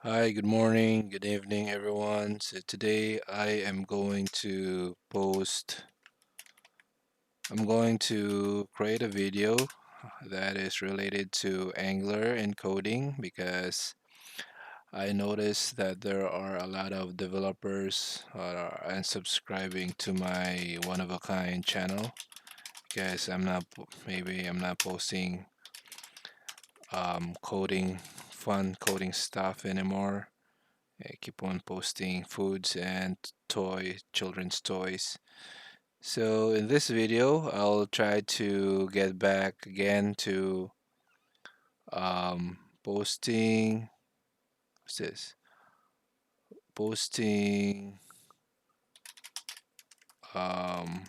Hi, good morning, good evening, everyone. So today I'm going to create a video that is related to Angular and coding because I noticed that there are a lot of developers unsubscribing to my one-of-a-kind channel because maybe I'm not posting fun coding stuff anymore. I keep on posting foods and children's toys. So in this video, I'll try to get back again to posting, what's this? Posting um,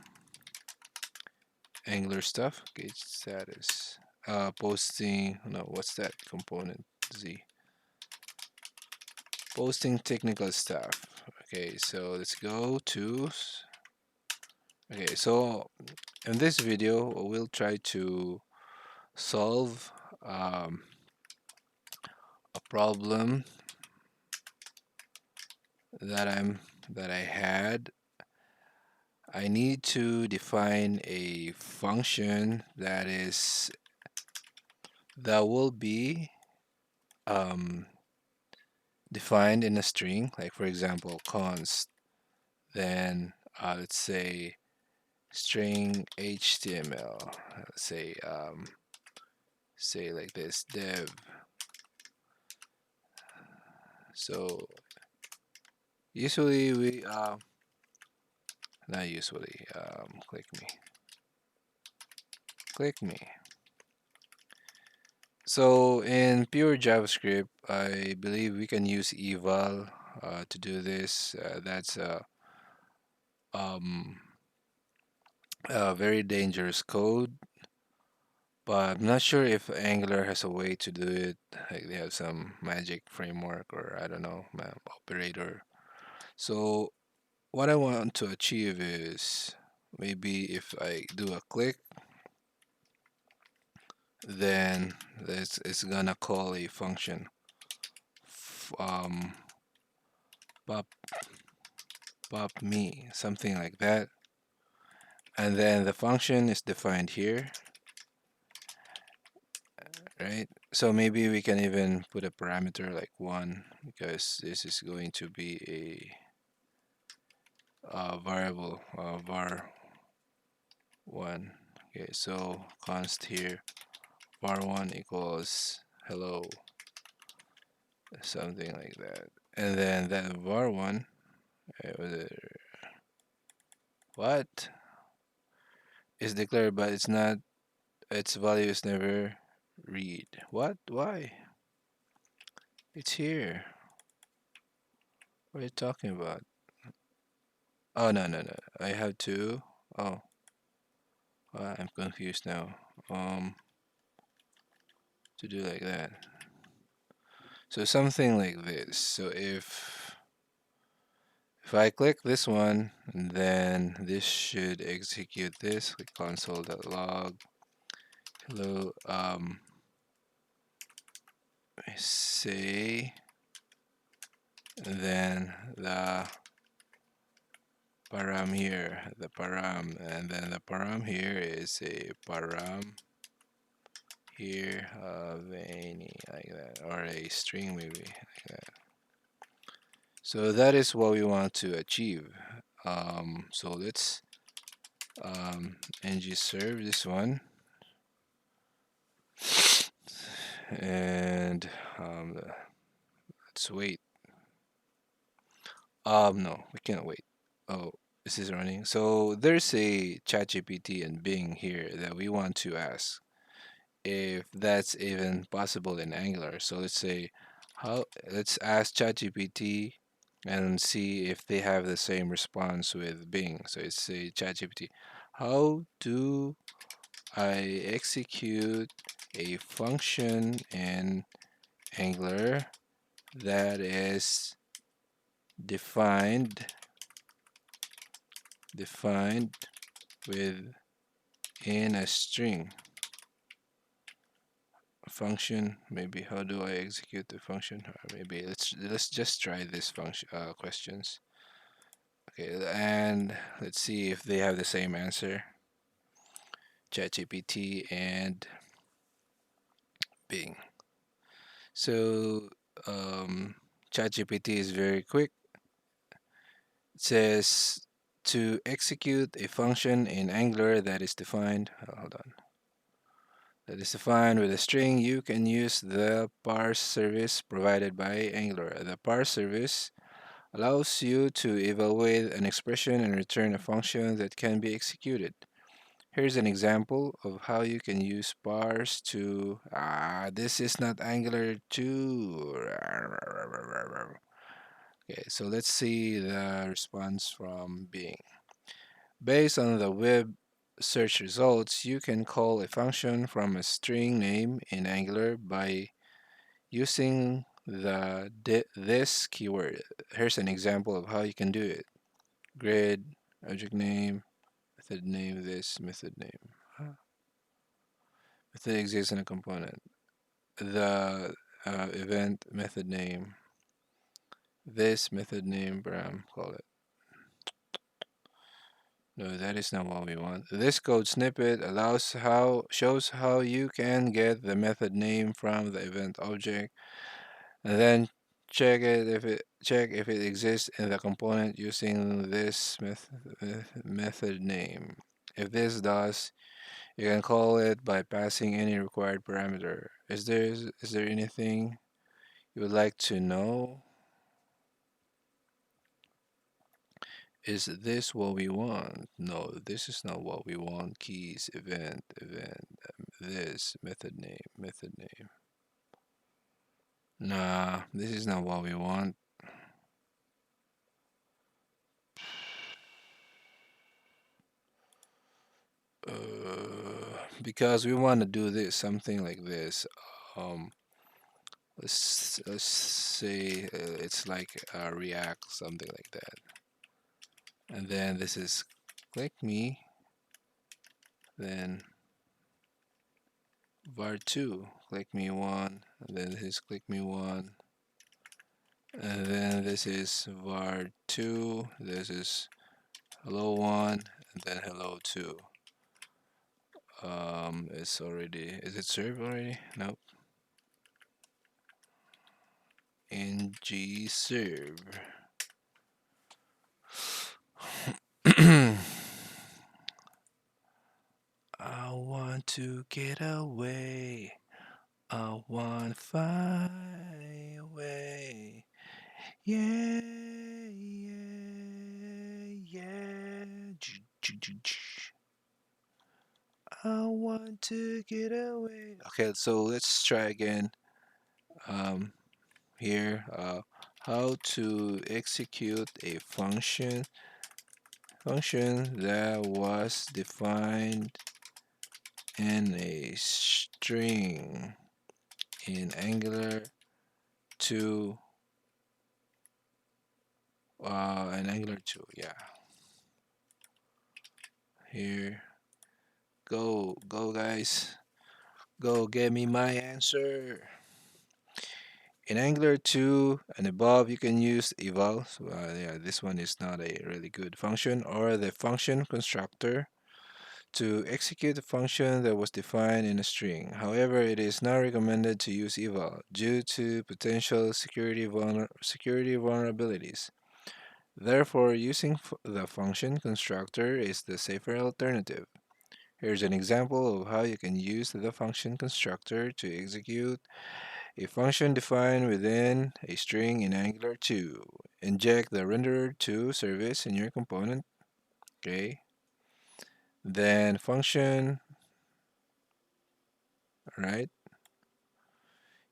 Angular stuff. Okay, status. Posting, no, what's that component? Z. Posting technical stuff. Okay, so let's go to, okay, so in this video, we'll try to solve a problem that I had. I need to define a function that will be um, defined in a string, like for example, const. Then let's say string HTML. Let's say like this dev. So usually we not usually click me. So in pure JavaScript, I believe we can use eval to do this. That's um, a very dangerous code, but I'm not sure if Angular has a way to do it. Like they have some magic framework or I don't know, operator. So what I want to achieve is maybe if I do a click, then it's gonna call a function. Um, pop pop me, something like that. And then the function is defined here, right? So maybe we can even put a parameter like 1 because this is going to be a variable var1. Okay, so const here var1 equals hello, something like that. And then that var1, what is declared, but it's not, its value is never read. What? Why? It's here. What are you talking about? Oh, no, no, no. I have to. Oh, I'm confused now. To do like that. So something like this. So if I click this one, then this should execute this. Like console.log. Hello. I say, then the param here, the param, and then the param here is a param here of any like that, or a string maybe like that. So that is what we want to achieve. So let's ng serve this one, and let's wait. No, we can't wait. Oh, this is running. So there's a ChatGPT and Bing here that we want to ask if that's even possible in Angular. So let's ask ChatGPT and see if they have the same response with Bing. So it's a ChatGPT. How do I execute a function in Angular that is defined defined within a string? function. Maybe how do I execute the function? Or maybe let's just try this function questions. Okay, and let's see if they have the same answer. ChatGPT and Bing. So um, ChatGPT is very quick. It says to execute a function in Angular that is defined. Hold on. That is defined with a string. You can use the parse service provided by Angular. The parse service allows you to evaluate an expression and return a function that can be executed. Here's an example of how you can use parse to. This is not Angular 2. Okay, so let's see the response from Bing. Based on the web search results, you can call a function from a string name in Angular by using the this keyword. Here's an example of how you can do it. Grid, object name, method name, this, method name. Method exists in a component. The event method name, this method name, Bram, call it. No, that is not what we want. This code snippet shows how you can get the method name from the event object, and then check if it exists in the component using this method name. If this does, you can call it by passing any required parameter. Is there anything you would like to know? Is this what we want? No, this is not what we want. Keys, event, this, method name. Nah, this is not what we want. Because we want to do this, something like this. Um, let's say it's like React, something like that. And then this is click me, then var2, click me one, and then this is click me one, and then this is var2, this is hello one, and then hello two. It's already, is it served already? Nope. Ng serve. I want to get away. I want to fly away. Yeah, yeah, yeah. I want to get away. Okay, so let's try again. Um, Here, how to execute a function that was defined in a string in Angular 2. In Angular 2, yeah. Here, go, guys. Go get me my answer. In Angular 2 and above, you can use eval. So, yeah, this one is not a really good function, or the function constructor to execute a function that was defined in a string. However, it is not recommended to use eval due to potential security vulnerabilities. Therefore, using the function constructor is the safer alternative. Here's an example of how you can use the function constructor to execute a function defined within a string in Angular 2. Inject the renderer2 service in your component. Okay. Then function, right?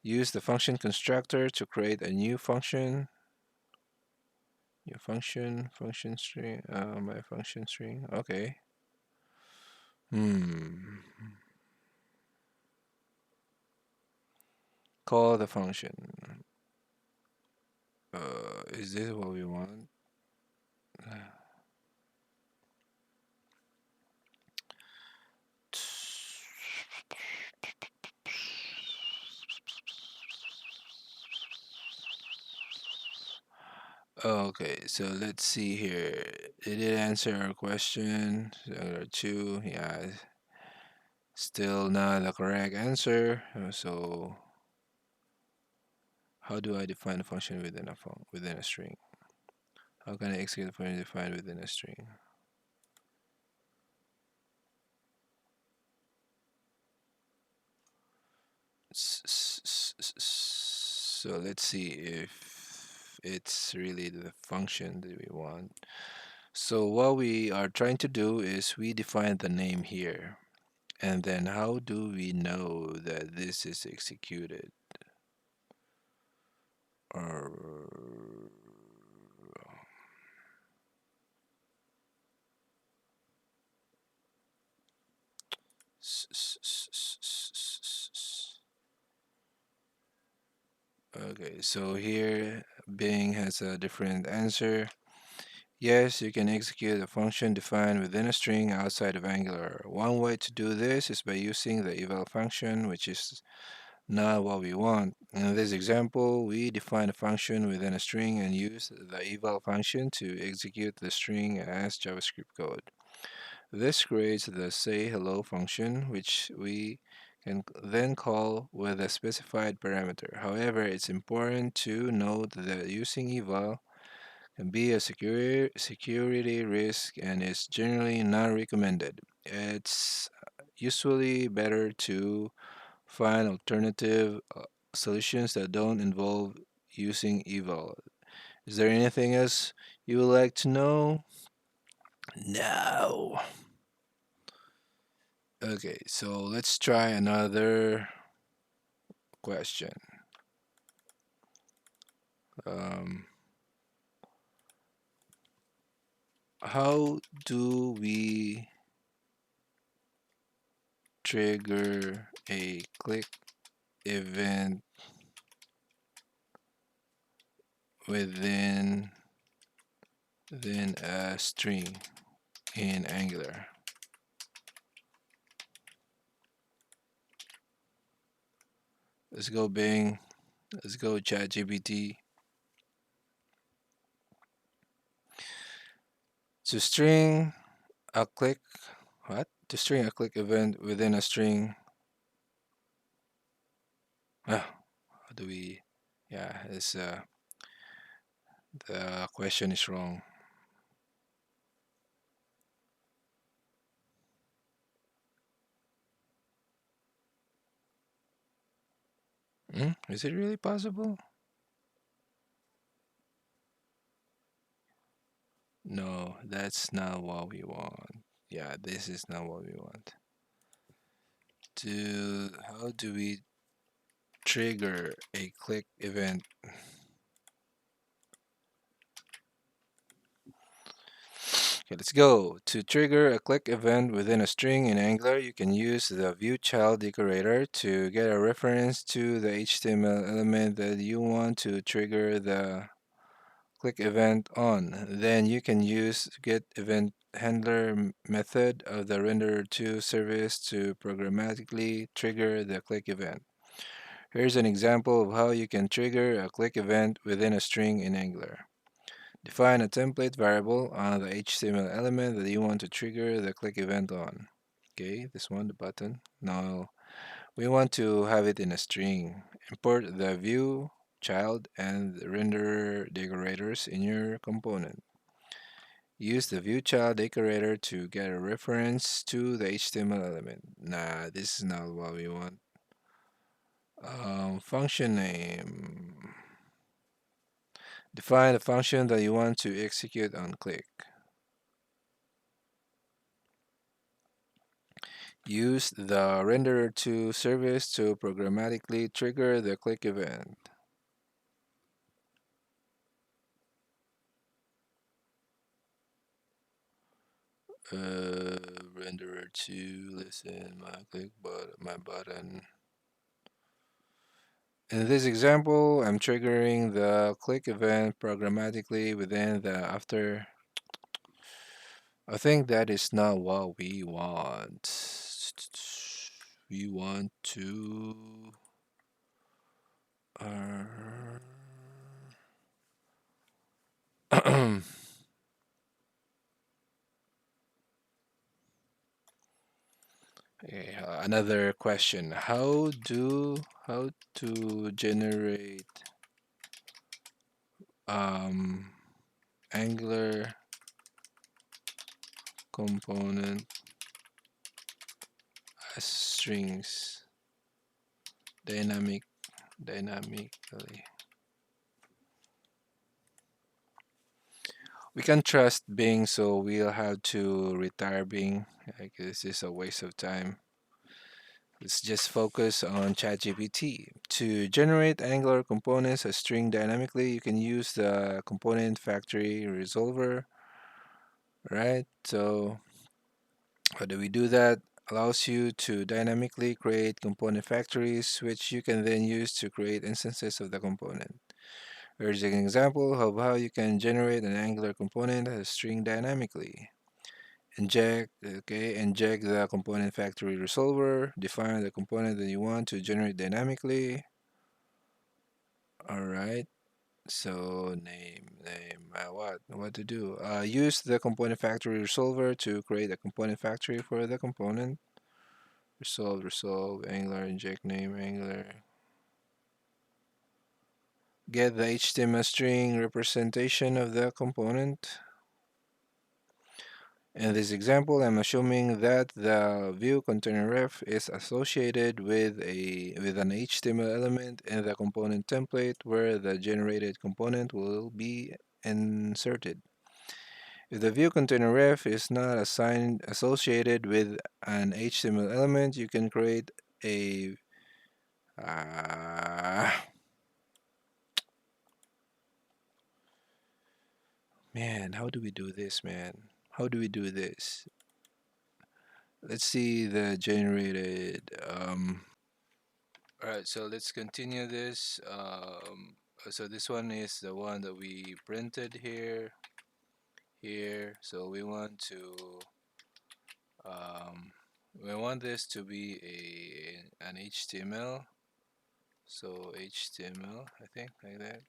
Use the function constructor to create a new function. New function string, my function string. Okay. Hmm. Call the function. Is this what we want? Okay, so let's see here. Did it answer our question? Number two, yeah, still not the correct answer. So how do I define a function within a string? How can I execute a function defined within a string? So let's see if it's really the function that we want. So what we are trying to do is we define the name here. And then how do we know that this is executed? Or okay, so here Bing has a different answer. Yes, you can execute a function defined within a string outside of Angular. One way to do this is by using the eval function, which is not what we want. In this example, we define a function within a string and use the eval function to execute the string as JavaScript code. This creates the say hello function, which we can then call with a specified parameter. However, it's important to note that using eval can be a security risk and is generally not recommended. It's usually better to find alternative solutions that don't involve using eval. Is there anything else you would like to know? No. Okay, so let's try another question. Um, how do we trigger a click event within a string in Angular? Let's go Bing. Let's go ChatGPT. To string a click what? To string a click event within a string. How do we? Yeah, it's the question is wrong. Is it really possible? No, that's not what we want. Yeah, this is not what we want. How do we trigger a click event? Okay, let's go. To trigger a click event within a string in Angular, you can use the ViewChild decorator to get a reference to the HTML element that you want to trigger the click event on. Then you can use get event handler method of the render2 service to programmatically trigger the click event. Here's an example of how you can trigger a click event within a string in Angular. Define a template variable on the HTML element that you want to trigger the click event on. Okay, this one, the button. Now we want to have it in a string. Import the view child and the renderer decorators in your component. Use the view child decorator to get a reference to the HTML element. Nah, this is not what we want. Function name. Define the function that you want to execute on click. Use the renderer2 service to programmatically trigger the click event. Renderer2, listen, my button. In this example, I'm triggering the click event programmatically within the after. I think that is not what we want. We want to. Uh, Okay, another question. How to generate um Angular component as strings dynamic dynamically. We can trust Bing, so we'll have to retire Bing. Like this is a waste of time. Let's just focus on ChatGPT. To generate Angular components as string dynamically, you can use the component factory resolver, right? So how do we do that? Allows you to dynamically create component factories, which you can then use to create instances of the component. Here's an example of how you can generate an Angular component as a string dynamically. Inject the component factory resolver, define the component that you want to generate dynamically. All right. So what to do? Use the component factory resolver to create a component factory for the component. Resolve, Angular, inject name, Angular. Get the HTML string representation of the component. In this example, I'm assuming that the view container ref is associated with an HTML element in the component template where the generated component will be inserted. If the view container ref is not associated with an HTML element, you can create a uh, man, how do we do this, man? How do we do this? Let's see the generated. All right, so let's continue this. So this one is the one that we printed here. So um, we want this to be an HTML. So HTML, I think, like that.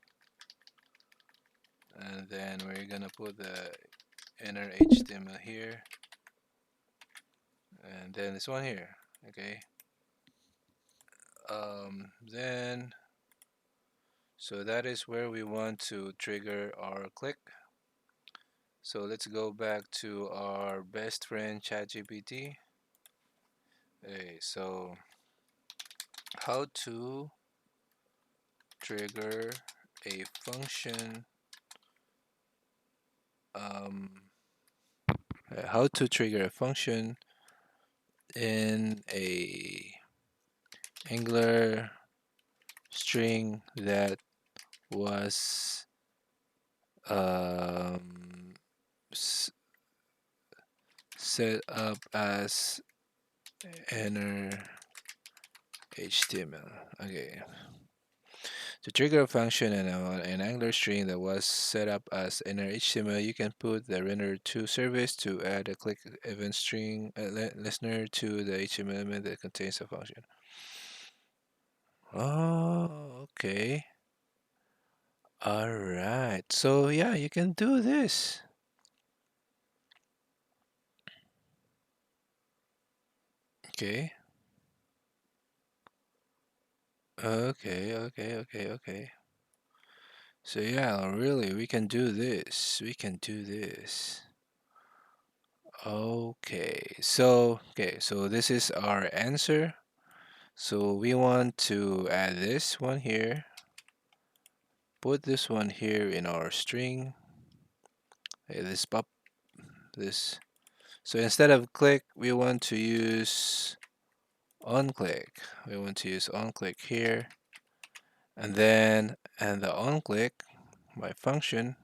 And then we're gonna put the inner HTML here, and then this one here. Okay. Then so that is where we want to trigger our click. So let's go back to our best friend ChatGPT. Okay, so how to trigger a function um, how to trigger a function in a Angular string that was um, set up as inner HTML. Okay. To trigger a function in an Angular string that was set up as inner HTML, you can put the render2 service to add a click event string listener to the HTML element that contains the function. Oh, okay. All right. So yeah, you can do this. Okay. Okay. So yeah, really, we can do this. We can do this. Okay, so this is our answer. So we want to add this one here, put this one here in our string, this pop, this. So instead of click, we want to use onClick. We want to use onClick here, and the onClick, by function,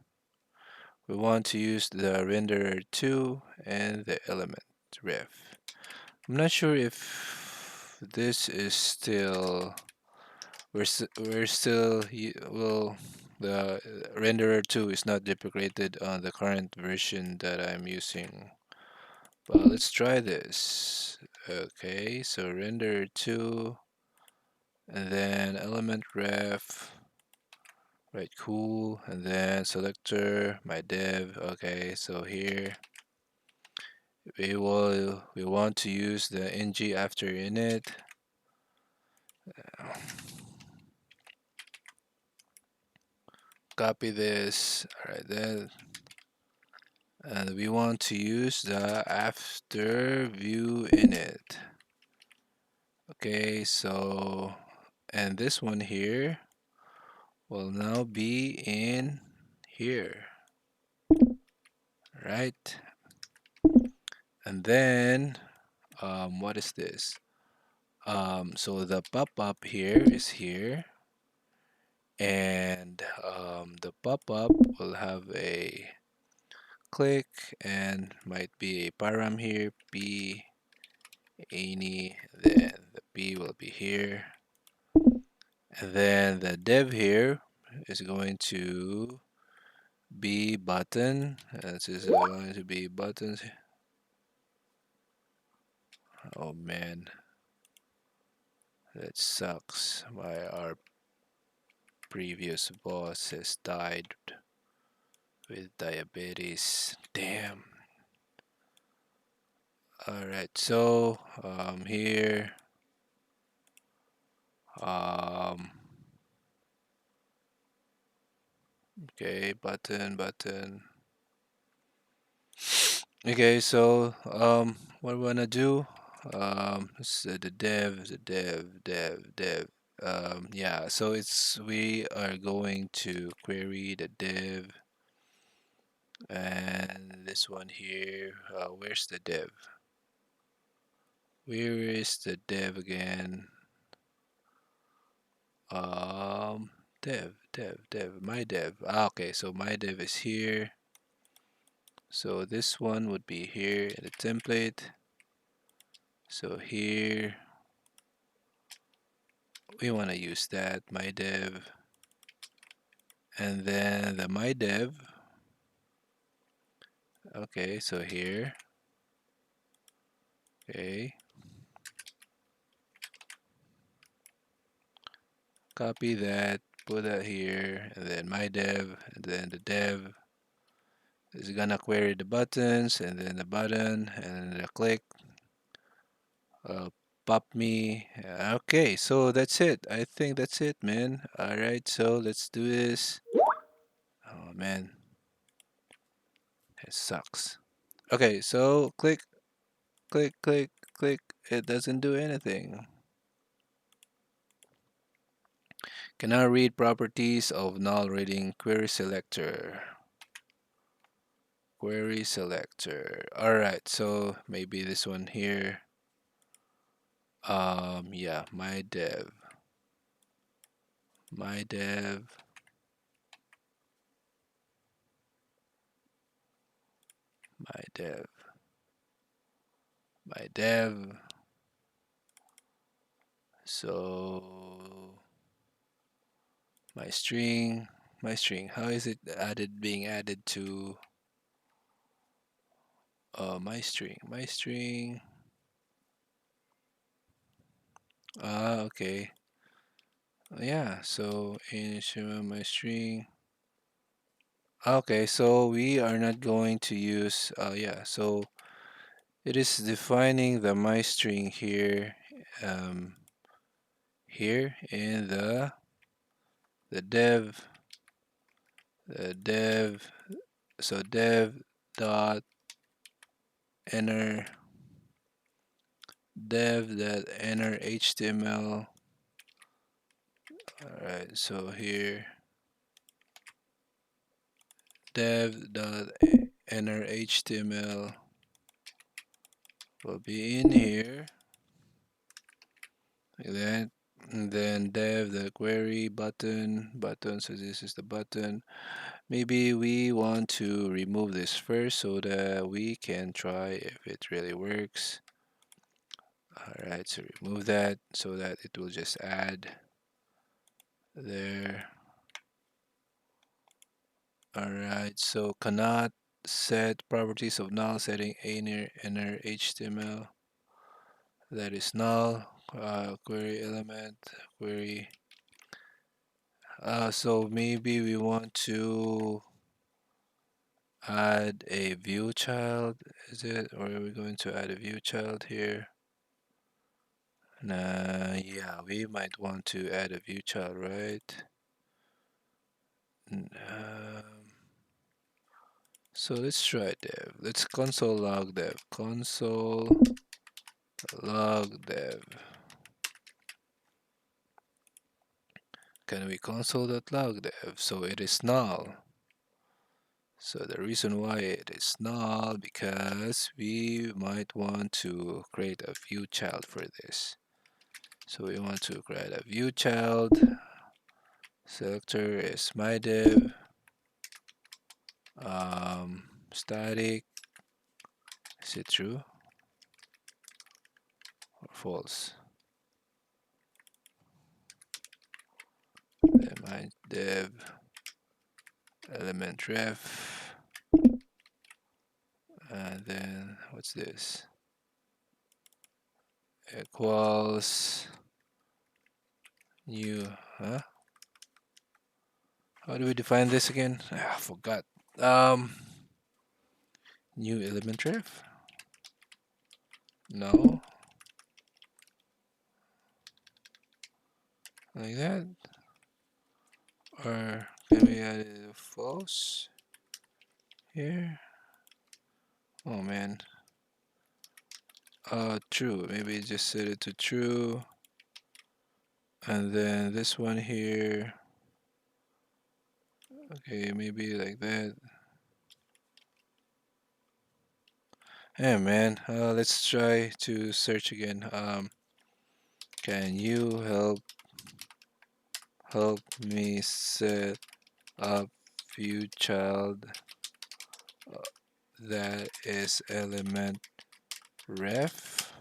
we want to use the render2 and the element ref. I'm not sure if this is still we're still well, the renderer2 is not deprecated on the current version that I'm using, but let's try this. Okay, so render2 and then element ref Right, cool. And then selector, my div. Okay, so here we want to use the ng after init. Copy this. All right, then, and we want to use the after view init. Okay, so and this one here will now be in here, right? And then what is this? So the pop-up here is here, and the pop-up will have a click and might be a param here, p any, then the p will be here, and then the div here is going to be button. This is going to be buttons. Oh man, that sucks. Why our previous boss has died with diabetes. Damn. Alright, so here um okay, button. Okay, so what we wanna do? So the dev. Yeah, so we are going to query the div and this one here. Where's the div? Where is the div again? Um, dev, my dev. Ah, okay, so my dev is here. So this one would be here in the template. So here we want to use that my dev, and then the my dev. Okay, so here. Okay, copy that, put that here, and then my dev, and then the dev is gonna query the buttons, and then the button, and the click. Uh, Pop me. Okay, so that's it. I think that's it, man. All right, so let's do this. Oh man, it sucks. Okay, so click. It doesn't do anything. Cannot read properties of null reading query selector. Query selector. All right, so maybe this one here. Yeah, my dev, my dev, my dev. So my string, my string. How is it being added to my string? My string. Ah, okay. Yeah. So in my string. Okay. So we are not going to use. Yeah. So it is defining the my string here. Um, here in the dev. So dev dot enter dev.enter HTML. Alright, so here dev.enter HTML will be in here like that. And then dev the query button. So this is the button. Maybe we want to remove this first so that we can try if it really works. Alright, so remove that so that it will just add there. Alright, so cannot set properties of null setting inner HTML. That is null. Query element, query. So maybe we want to add a view child, is it? Or are we going to add a view child here? Yeah, we might want to add a view child, right? So let's try dev. Let's console log dev. Console log dev. Can we console.log dev? So it is null. So the reason why it is null because we might want to create a view child for this. So we want to create a view child. Selector is my div. Static. Is it true or false? Then my div element ref. And then what's this? Equals new, huh? How do we define this again? I forgot. Um, New element ref? No, like that. Or can we add a false here? Oh man. True. Maybe just set it to true. And then this one here. Okay, maybe like that. Hey man, let's try to search again. Can you help me set up ViewChild that is element ref?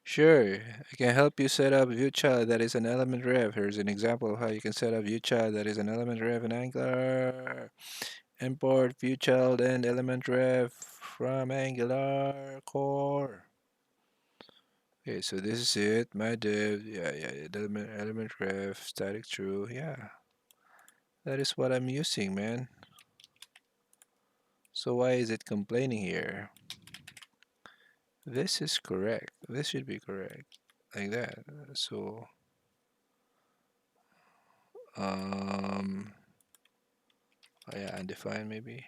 Sure, I can help you set up ViewChild that is an element ref. Here's an example of how you can set up ViewChild that is an element ref in Angular. Import ViewChild and element ref from Angular core. Okay, so this is it. My div, yeah, element ref, static true, yeah. That is what I'm using, man. So why is it complaining here? This is correct. This should be correct. Like that. So, um, oh yeah, undefined maybe.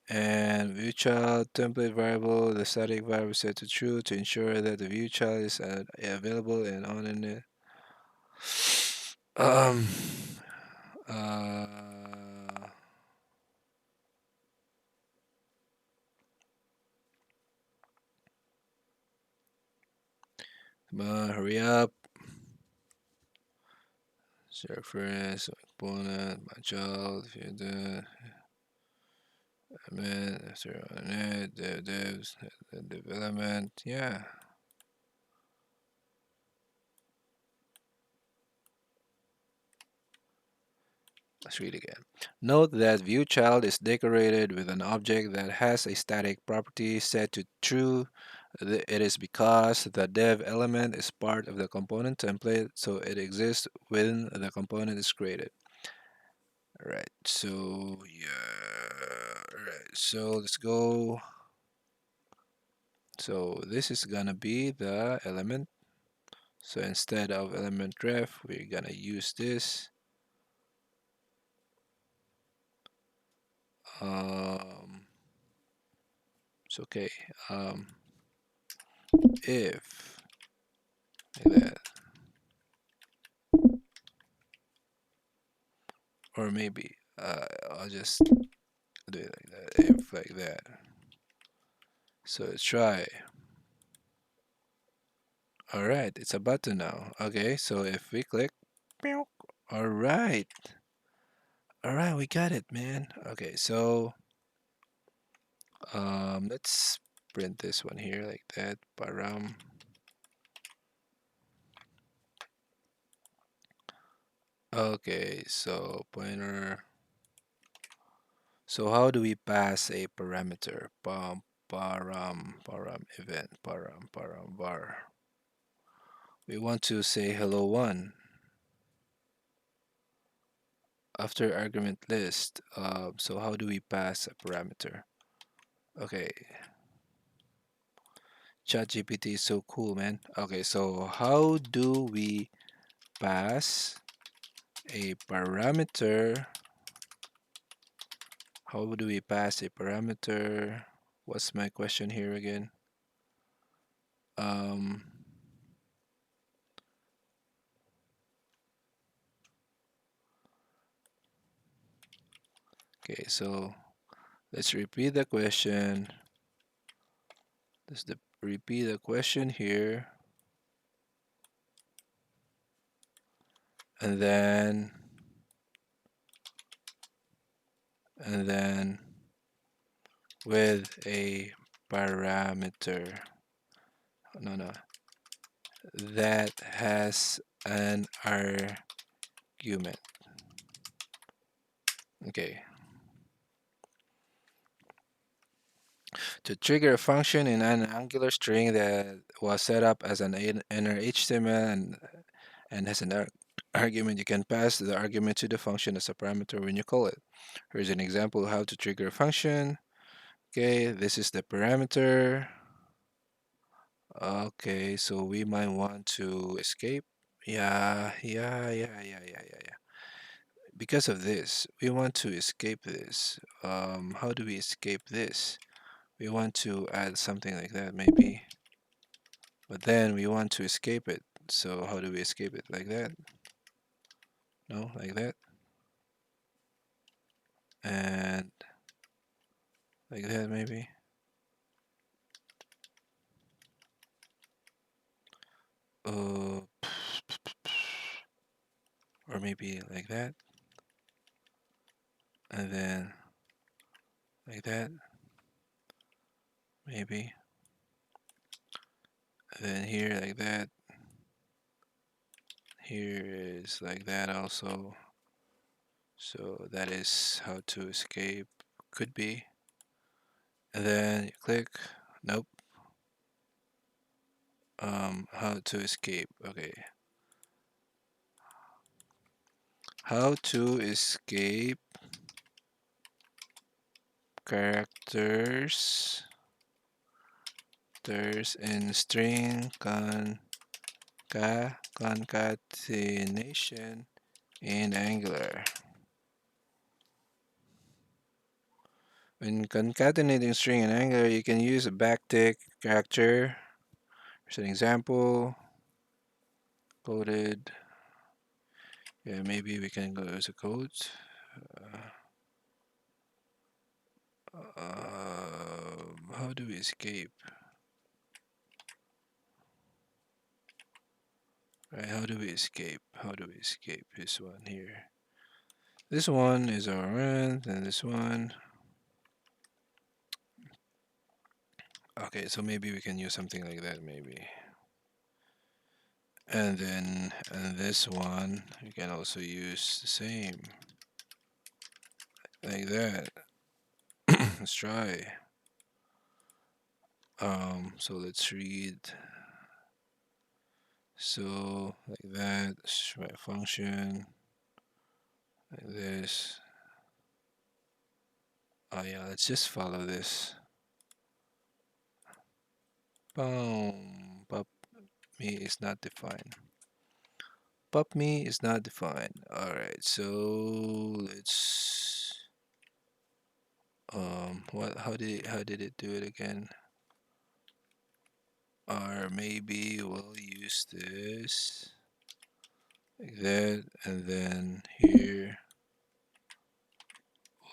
And viewChild template variable, the static variable set to true to ensure that the viewChild is available and on in it. Um, uh, Come on, hurry up. Reference, component, my child, if you do, admin, after on it, devs, development, yeah. Let's read again. Note that ViewChild is decorated with an object that has a static property set to true. It is because the dev element is part of the component template, so it exists when the component is created. Alright, so yeah, alright, so let's go. So this is gonna be the element. So instead of element ref, we're gonna use this. It's okay. If like that, or maybe I'll just do it like that. If like that. So let's try. All right, it's a button now. Okay, so if we click, all right, we got it, man. Okay, so let's print this one here like that. Param. Okay, so pointer. So how do we pass a parameter? Param event, param var. We want to say hello one after argument list. So how do we pass a parameter? Okay, ChatGPT is so cool, man. Okay, so how do we pass a parameter? How do we pass a parameter? What's my question here again? Um, okay, so let's repeat the question. Repeat the question here, and then and then with a parameter. No, no, that has an argument. Okay. To trigger a function in an Angular string that was set up as an inner HTML and has an argument, you can pass the argument to the function as a parameter when you call it. Here's an example of how to trigger a function. Okay, this is the parameter. Okay, so we might want to escape. Yeah. Because of this, we want to escape this. How do we escape this? We want to add something like that, maybe. But then we want to escape it. So how do we escape it? Like that? No, like that? And like that, maybe? Uh, or maybe like that? And then like that? Maybe. And then here, like that. Here is like that also. So that is how to escape. Could be. And then you click. Nope. How to escape. Okay. How to escape characters in string concatenation in Angular. When concatenating string in Angular, you can use a backtick character. Here's an example. Coded. Yeah, maybe we can go as a code. How do we escape? Right, how do we escape? How do we escape this one here? This one is our rent, and this one. Okay, so maybe we can use something like that, maybe. And then, and this one, you can also use the same, like that. Let's try. So let's read. So like that, my function, like this. Oh yeah, let's just follow this. Boom. Pop me is not defined. Pop me is not defined. All right, so let's what? How did it do it again? Or maybe we'll use this like that, and then here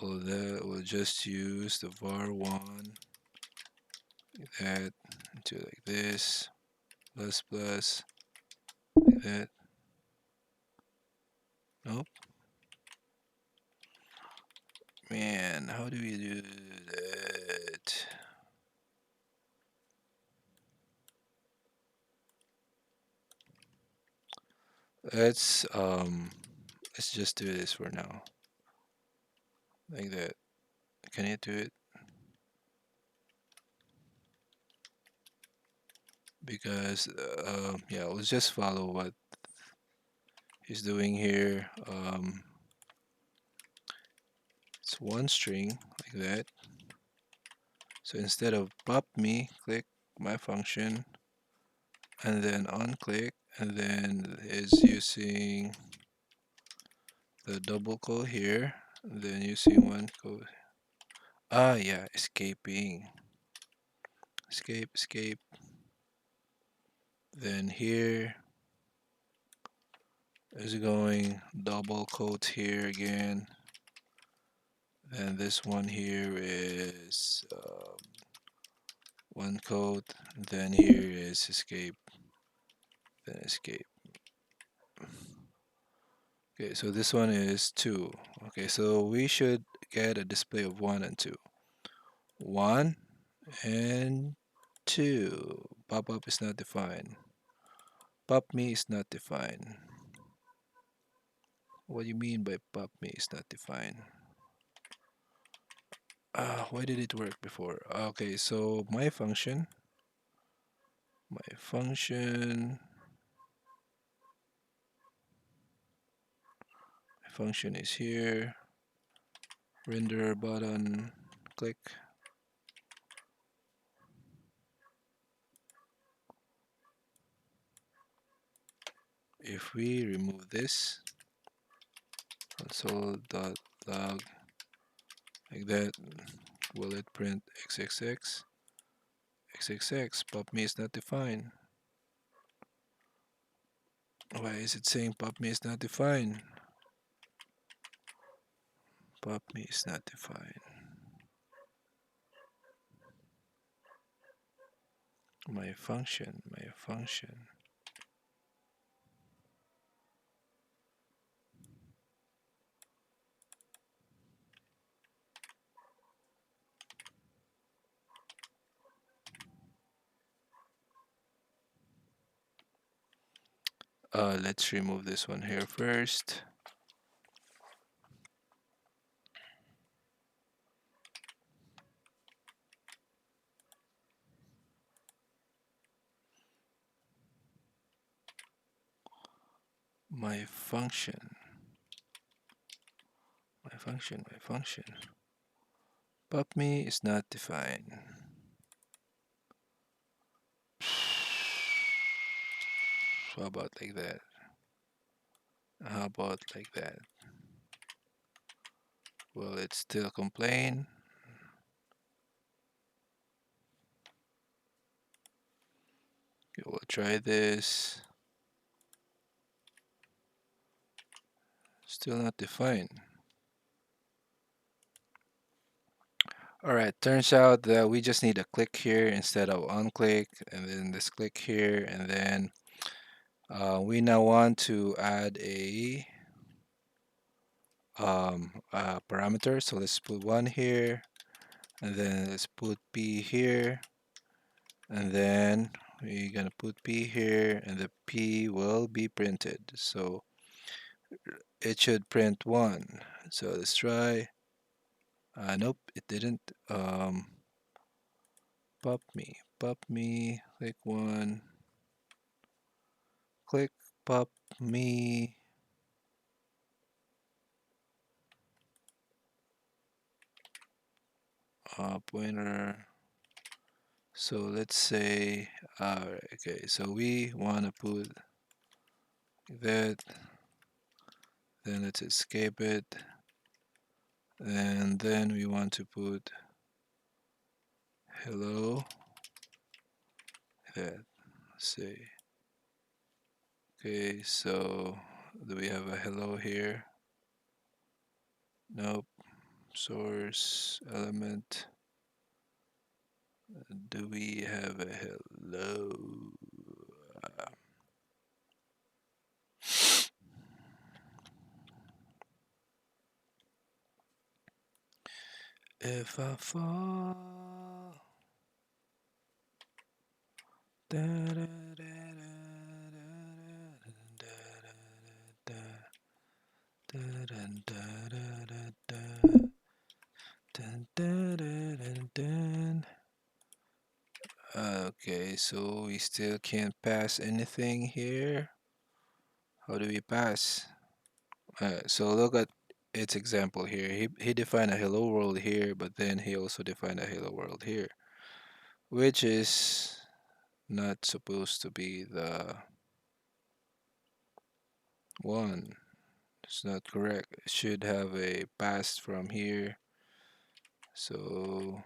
we'll just use the var1 like that into like this plus plus like that. Nope. Man, how do we do that? Let's um let's just do this for now. Like that. Can you do it? because yeah, let's just follow what he's doing here. It's one string like that. So instead of pop me, click my function and then on click, and then is using the double quote here, and then using one quote. Ah, yeah, escaping. Escape, escape. Then here is going double quote here again. Then this one here is one quote. Then here is escape. Then escape. Okay, so this one is 2. Okay, so we should get a display of 1 and 2. 1 and 2. Pop-up is not defined. Pop me is not defined. What do you mean by pop me is not defined? Why did it work before? Okay, so my function is here. Render button, click. If we remove this, console.log like that, will it print xxx? xxx, pop me is not defined. Why is it saying pop me is not defined? Pop me is not defined. My function. Let's remove this one here first. My function. Pop me is not defined. How about like that? How about like that? Will it still complain? Okay, we'll try this. Still not defined. Alright, turns out that we just need a click here instead of on click, and then this click here, and then we now want to add a parameter. So let's put 1 here, and then let's put p here, and then we're gonna put p here, and the p will be printed. So it should print 1. So let's try. Nope, it didn't. Pop me, click 1, click pop me. Pointer. So let's say, okay, so we want to put that, then let's escape it, and then we want to put hello, that, let's see. Okay, so do we have a hello here? Nope. Source element. Do we have a hello? If I fall, da, da, da, da, da, da, da, da, da, da, da, da. Okay, so we still can't pass anything here. How do we pass? So look at its example here. He defined a hello world here, but then he also defined a hello world here, which is not supposed to be the one. It's not correct. It should have a pass from here. So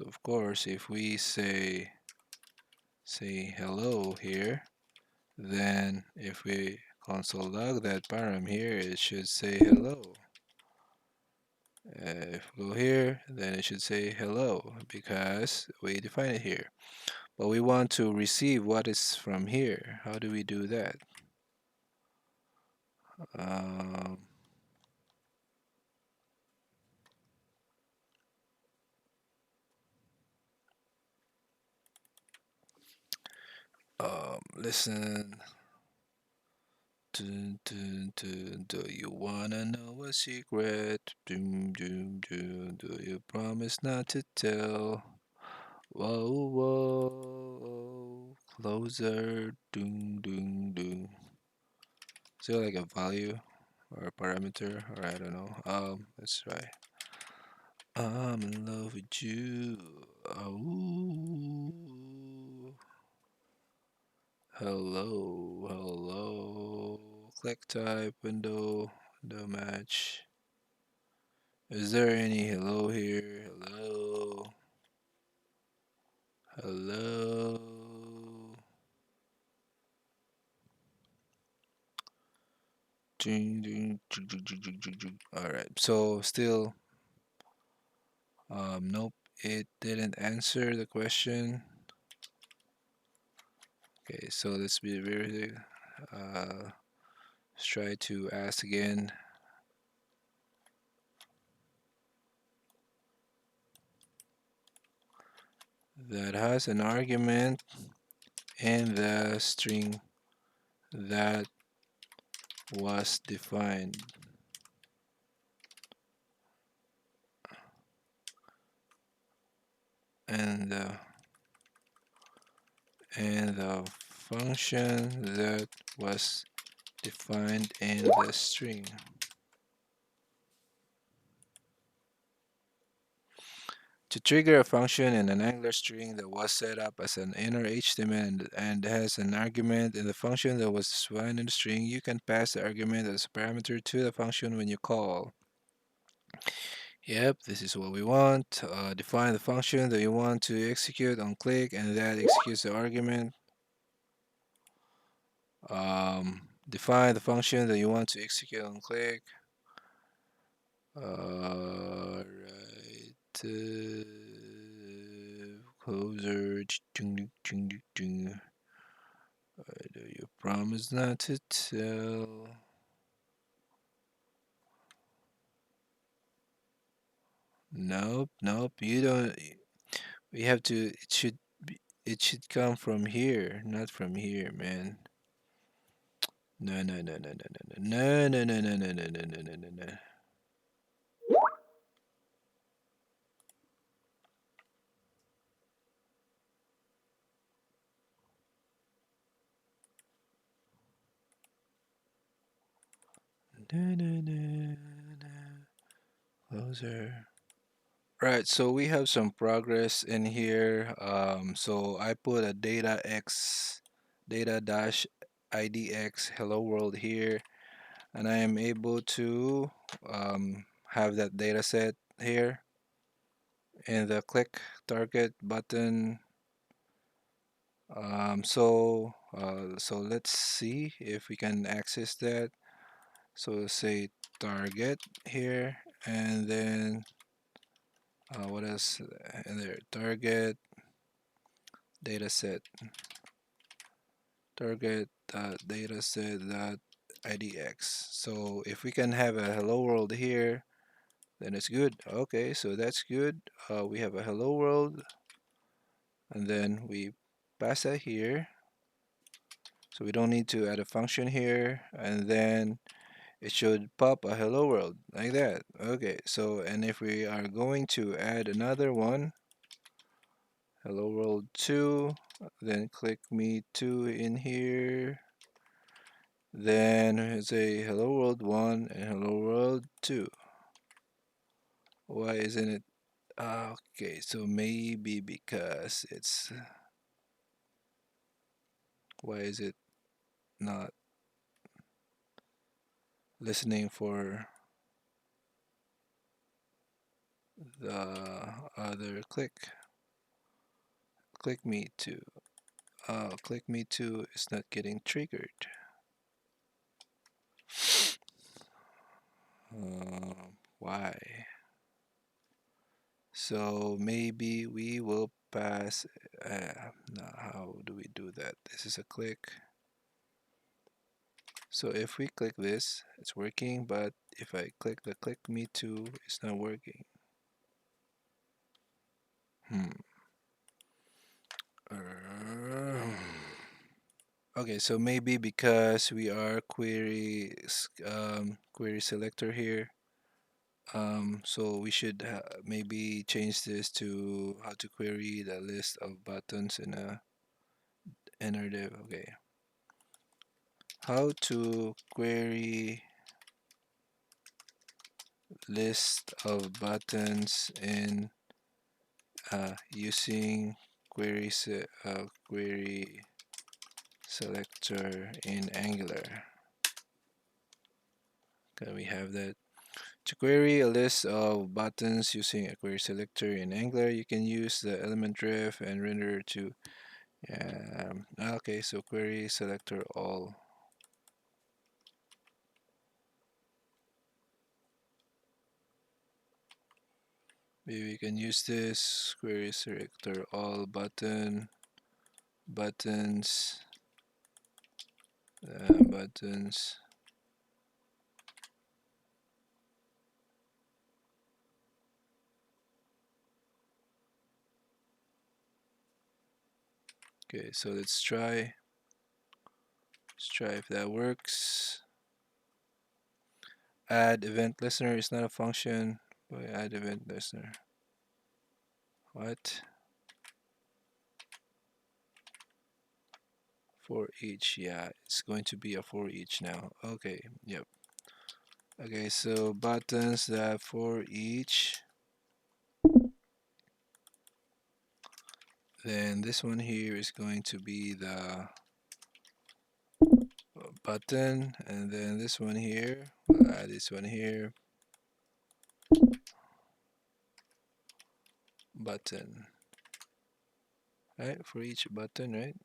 of course, if we say hello here, then if we console log that param here, it should say hello. If we go here, then it should say hello because we define it here. But we want to receive what is from here. How do we do that? Um, listen. Dun, dun, dun, do you wanna know a secret? Doom, doom, doom. Do you promise not to tell? Whoa, whoa, closer. Doom, doom, doom. Is there like a value or a parameter or I don't know? Let's try. I'm in love with you. Oh, hello, hello. Click type window, window match. Is there any hello here? Hello, hello. All right. So still, nope. It didn't answer the question. Okay, so let's be very. Let's try to ask again. That has an argument in the string that was defined. And the function that was defined in the string. To trigger a function in an Angular string that was set up as an inner HTML and has an argument in the function that was defined in the string, you can pass the argument as a parameter to the function when you call. Yep, this is what we want. Define the function that you want to execute on click, and that executes the argument. Define the function that you want to execute on click. Right. Closer. Do you promise not to tell? Nope, nope. You don't. We have to. It should. It should come from here, not from here, man. No, no, no, no, no, no, no, no, no, no, no, no, no, no, no, no, no. No, no, no, no. Closer. Right, so we have some progress in here. So I put a data x, data dash idx hello world here, and I am able to have that data set here in the click target button. So let's see if we can access that. So say target here, and then what else in there? Target dataset, target dataset idx. So if we can have a hello world here, then it's good. Okay, so that's good. We have a hello world, and then we pass that here. So we don't need to add a function here, and then it should pop a hello world like that. Okay, so and if we are going to add another one, hello world 2, then click me 2 in here, then say hello world 1 and hello world 2. Why isn't it? Okay, so maybe because it's, why is it not listening for the other click me 2. Click me 2 is not getting triggered. Why? So maybe we will pass. Now, how do we do that? This is a click. So if we click this, it's working, but if I click the click me to, it's not working. Hmm. Okay, so maybe because we are query selector here, so we should maybe change this to how to query the list of buttons in a inner div. Okay, how to query list of buttons in using query selector in Angular. Can we have that? To query a list of buttons using a query selector in Angular, you can use the element ref and renderer to okay, so query selector all. Maybe we can use this query selector all buttons buttons. Okay, so let's try if that works. Add event listener is not a function, but add event listener. What? For each, yeah, it's going to be a for each now. Okay, yep. Okay, so buttons that for each. Then this one here is going to be the button, and then this one here, we'll add this one here, button, right? For each button, right?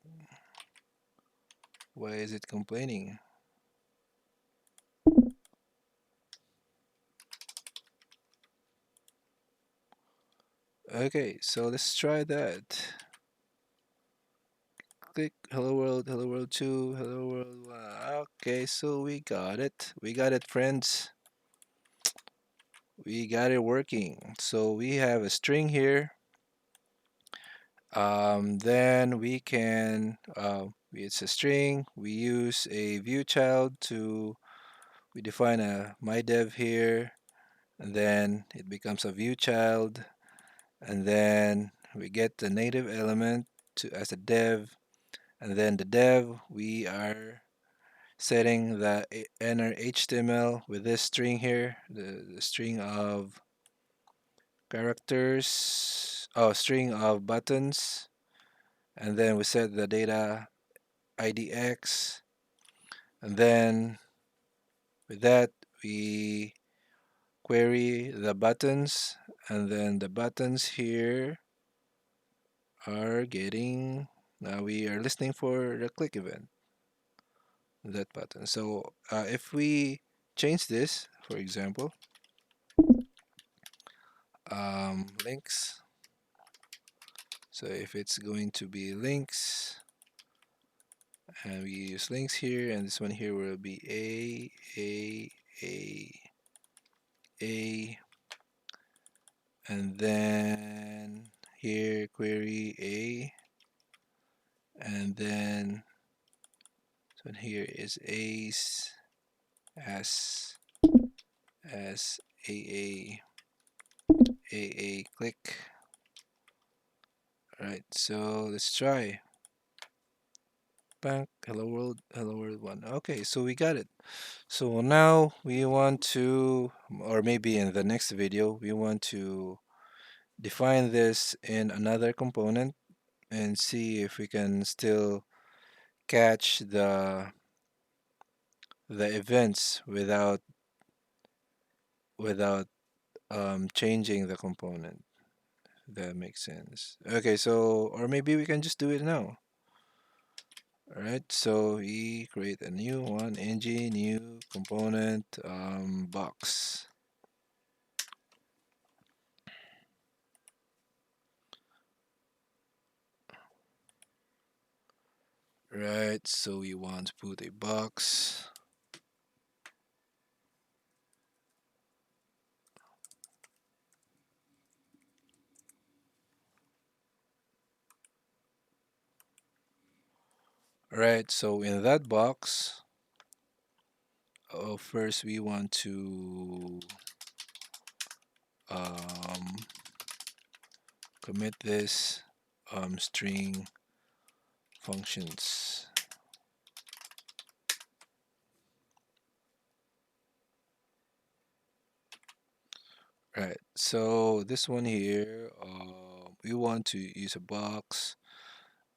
Why is it complaining? Okay, so let's try that. Click hello world 2, hello world 1. Okay, so we got it. We got it, friends. We got it working. So we have a string here. Then we can, it's a string. We use a ViewChild to, we define a myDev here, and then it becomes a ViewChild, and then we get the native element to as a dev, and then the dev we are setting the inner HTML with this string here, the string of characters, string of buttons, and then we set the data IDX, and then with that we query the buttons, and then the buttons here are getting, now we are listening for the click event, that button. So if we change this, for example, links, so if it's going to be links, and we use links here, and this one here will be A, and then here query A, and then this one here is A's as AA click, Right, so let's try. Bang, hello world one. Okay, so we got it. So now we want to, or maybe in the next video, we want to define this in another component and see if we can still catch the events without changing the component. That makes sense. Okay, so or maybe we can just do it now. All right, so we create a new one, ng new component box. Right, so we want to put a box. Right, so in that box, first we want to um, commit this string functions. Right, so this one here, we want to use a box,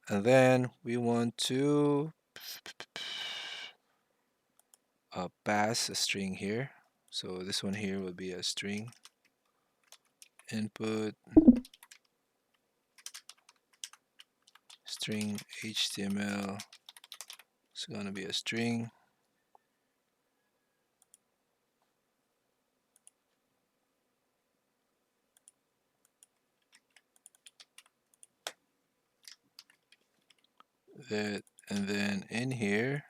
and then we want to pass a string here. So this one here will be a string input string HTML. It's gonna be a string. That, and then in here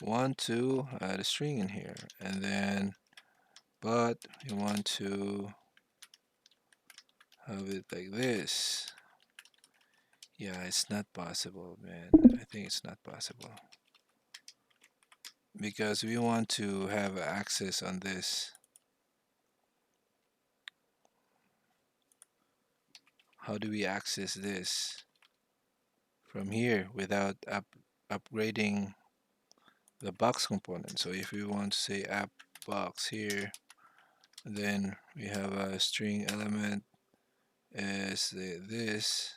want to add a string in here, and then but we want to have it like this. Yeah, it's not possible, man. I think it's not possible because we want to have access on this. How do we access this from here without upgrading the box component? So if we want to say app box here, then we have a string element as this.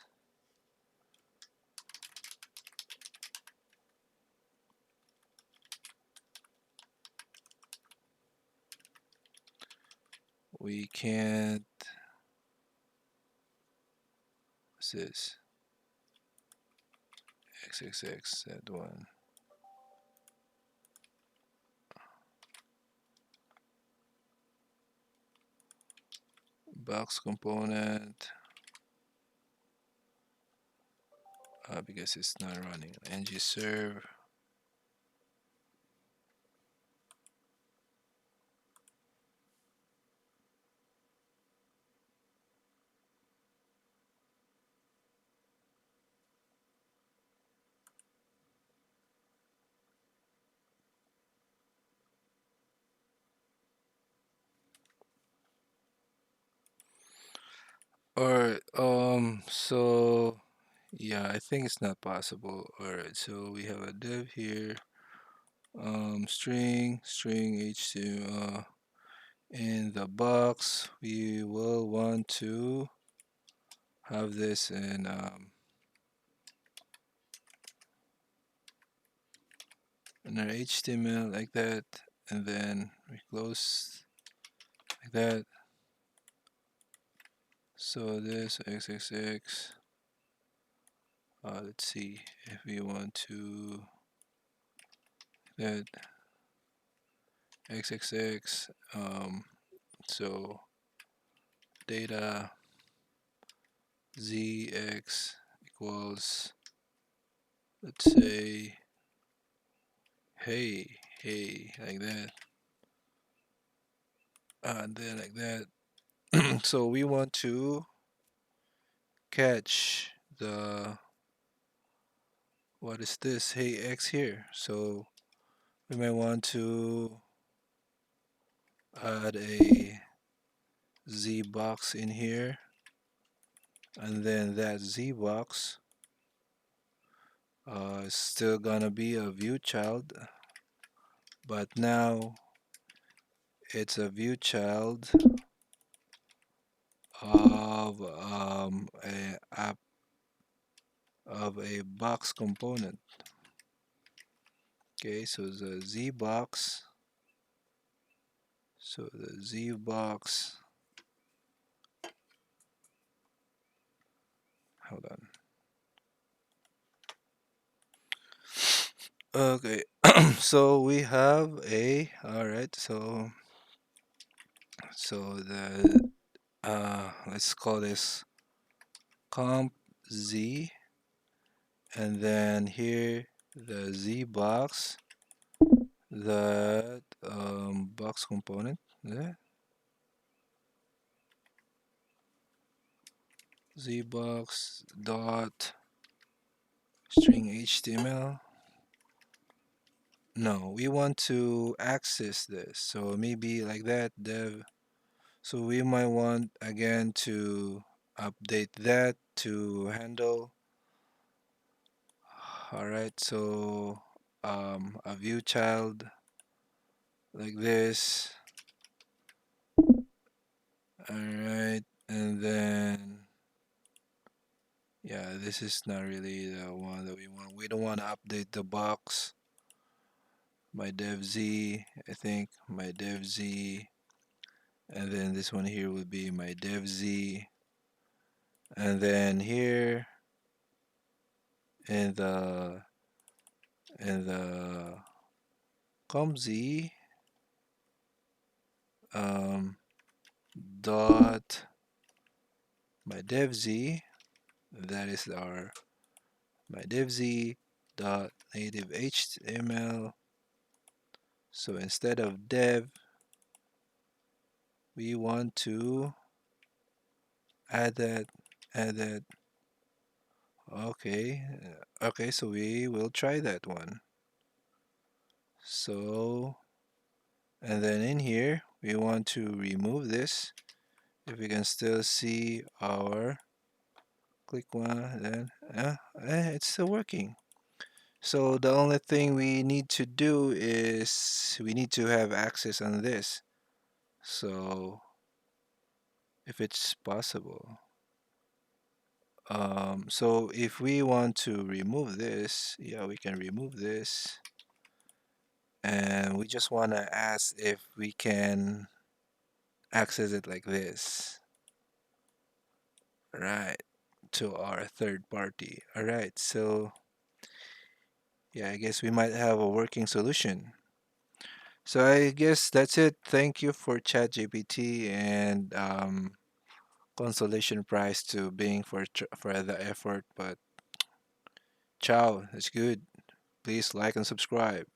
We can't, what's this? XXX, that one. Box component, because it's not running. ng serve. Alright, so yeah, I think it's not possible. Alright, so we have a div here, string HTML. In the box, we will want to have this in our HTML like that, and then we close like that. So this XXX, let's see if we want to that XXX, so data ZX equals, let's say, hey, like that, and then like that. So we want to catch the, what is this, hey X here. So we might want to add a Z box in here, and then that Z box is still gonna be a view child, but now it's a view child of a app of a box component. Okay, so the Z box, so the Z box, hold on. Okay, so we have a, all right, so the let's call this comp Z, and then here the Z box, that box component, yeah, Z box dot string HTML. No, we want to access this, so maybe like that dev. So we might want again to update that to handle. All right, so a view child like this. All right, and then yeah, this is not really the one that we want. We don't want to update the box. My dev z, I think my dev z, and then this one here would be my dev z, and then here in the comz um, dot my dev z, that is our my dev z dot native html. So instead of dev, we want to add that, add that. Okay, okay, so we will try that one. So, and then in here, we want to remove this. If we can still see our click one, then it's still working. So the only thing we need to do is we need to have access on this. So if it's possible. So if we want to remove this, yeah, we can remove this. And we just want to ask if we can access it like this, right, to our third party. All right, so yeah, I guess we might have a working solution. So I guess that's it. Thank you for ChatGPT and consolation prize to Bing for the effort. But ciao, it's good. Please like and subscribe.